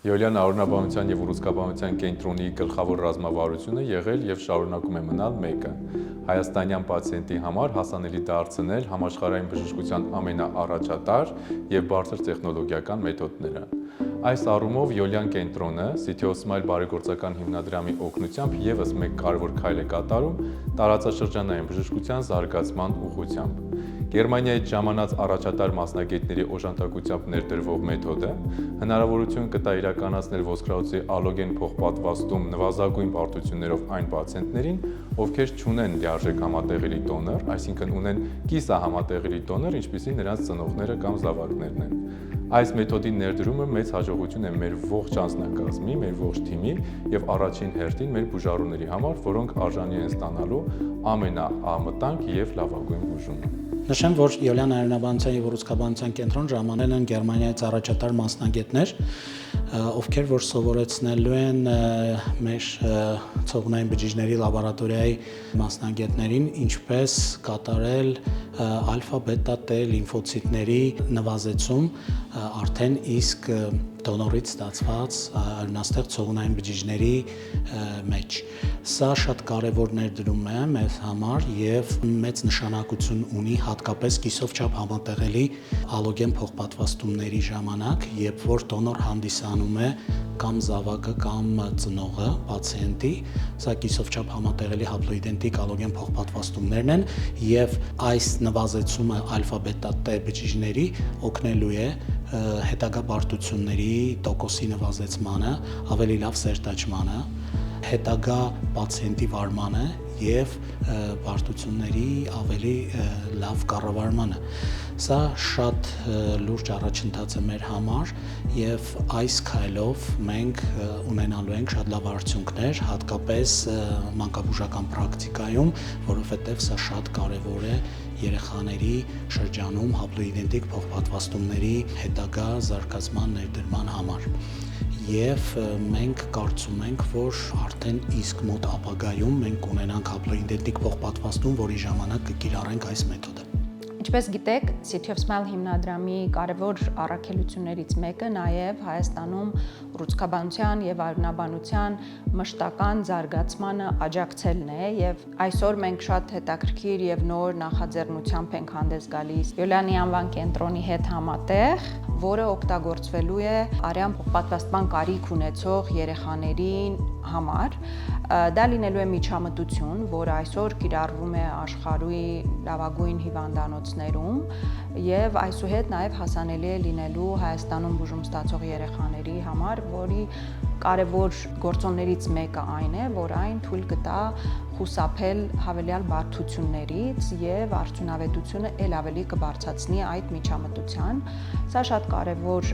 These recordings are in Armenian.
Յոլյան Արոնաբանության և ուռուցքաբանության կենտրոնի գլխավոր ռազմավարությունը եղել և շարունակում է մնալ մեկը՝ հայաստանյան պացիենտի համար հասանելի դարձնել համաշխարհային բժշկության ամենաառաջատար և բարձր տեխնոլոգիական մեթոդները։ Այս առումով Յոլյան կենտրոնը City of Smile բարեգործական հիմնադրամի օգնությամբ ևս մեկ կարևոր քայլ է կատարում տարածաշրջանային բժշկության զարգացման ուղղությամբ։ Գերմանիայից ժամանած առաջատար մասնագետների օժանդակությամբ ներդրվող մեթոդը հնարավորություն կտա իրականացնել ոսկրահոսի ալոգեն փոխպատվաստում նվազագույն բարդություններով այն պացիենտներին, ովքեր չունեն լիարժեք համատեղելի դոնոր, այսինքն ունեն կիսահամատեղելի դոնոր, ինչպիսին նրանց ծնողները կամ զավակներն են։ Այս մեթոդի ներդրումը մեծ հաջողություն է մեր ողջ անձնակազմի, մեր ողջ թիմի և առաջին հերթին մեր բուժառուների համար, որոնք արժանի են ստանալու ամենաանվտանգ և լավագույն բուժումը։ Նշեմ, որ Յոլյան Արոնաբանության և ուռուցքաբանության կենտրոն ժամանել են Գերմանիայից առաջատար մասնագետներ, ովքեր որ սովորեցնելու են մեր ցողունային բջիջների լաբորատորիայի մասնագետներին ինչպես կատարել ալֆա, բետա, T լիմֆոցիտների նվազեցում արդեն իսկ դոնորից ստացված արյունաստեղ ցողունային բջիջների մեջ։ Սա շատ կարևոր ներդրում է մեզ համար և մեծ նշանակություն ունի հատկապես կիսով-չափ համատեղելի ալոգեն փոխպատվաստումների ժամանակ, երբ որ դոնոր հանդիսանում է կամ զավակը կամ ծնողը պացիենտի, սա կիսով-չափ համատեղելի հապլոիդենտիկ ալոգեն փոխպատվաստումներն են և այս նվազեցումը ալֆա, բետա, T բջիջների օգնելու է հետագա բարդությունների տոկոսի նվազեցմանը, ավելի լավ սերտաճմանը, հետագա պացիենտի վարմանը և բարդությունների ավելի լավ կառավարմանը։ Սա շատ լուրջ առաջընթաց է մեր համար և այս քայլով մենք ունենալու ենք շատ լավ արդյունքներ, հատկապես մանկաբուժական պրակտիկայում, որովհետև սա շատ կարևոր է երեխաների շրջանում հապլոիդենտիկ փոխպատվաստումների հետագա զարգացման ներդրման համար։ Եվ մենք կարծում ենք, որ արդեն իսկ մոտ ապագայում մենք կունենանք հապլոիդենտիկ փոխպատվաստում, որի ժամանակ կկիրառենք այս մեթոդը։ Ինչպես գիտեք, City of Smile հիմնադրամի կարևոր առաքելություններից մեկը նաև Հայաստանում ուռուցքաբանության և արյունաբանության մշտական զարգացմանը աջակցելն է և այսօր մենք շատ հետաքրքիր և նոր նախաձեռնությամբ ենք հանդես գալիս Յոլյանի անվան կենտրոնի հետ համատեղ, որը օգտագործվելու է արյան փոխպատվաստման կարիք ունեցող երեխաների համար։ Դա լինելու է միջամտություն, որը այսօր կիրառվում է աշխարհի լավագույն հիվանդանոցներում և այսուհետ նաև հասանելի է լինելու Հայաստանում բուժում ստացող երեխաների համար, որի կարևոր գործոններից մեկը այն է, որ այն թույլ կտա խուսափել հավելյալ բարդություններից և արդյունավետությունը էլ ավելի կբարձրացնի այդ միջամտության։ Սա շատ կարևոր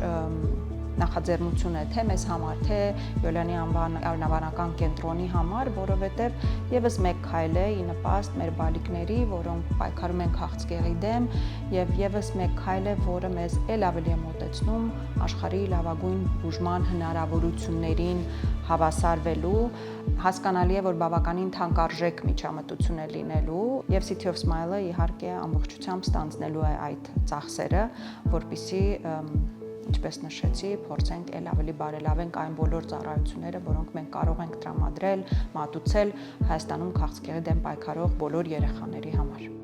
նախաձեռնություն է թե մեզ համար, թե Յոլյանի անվան արյունաբանական կենտրոնի համար, որովհետև ևս մեկ քայլ է ի նպաստ մեր բալիկների, որոնք պայքարում են քաղցկեղի դեմ և ևս մեկ քայլ է, որը մեզ էլ ավելի է մոտեցնում աշխարհի լավագույն բուժման հնարավորություններին հավասարվելու։ Հասկանալի է, որ բավականին թանկարժեք միջամտություն է լինելու և City of Smile-ը իհարկե ամբողջությամբ ստանձնելու է այդ ծախսերը, որպեսզի ինչպես նշեցի, փորձենք էլ ավելի բարելավենք այն բոլոր ծառայությունները, որոնք մենք կարող ենք տրամադրել, մատուցել Հայաստանում քաղցկեղի դեմ պայքարող բոլոր երեխաների համար։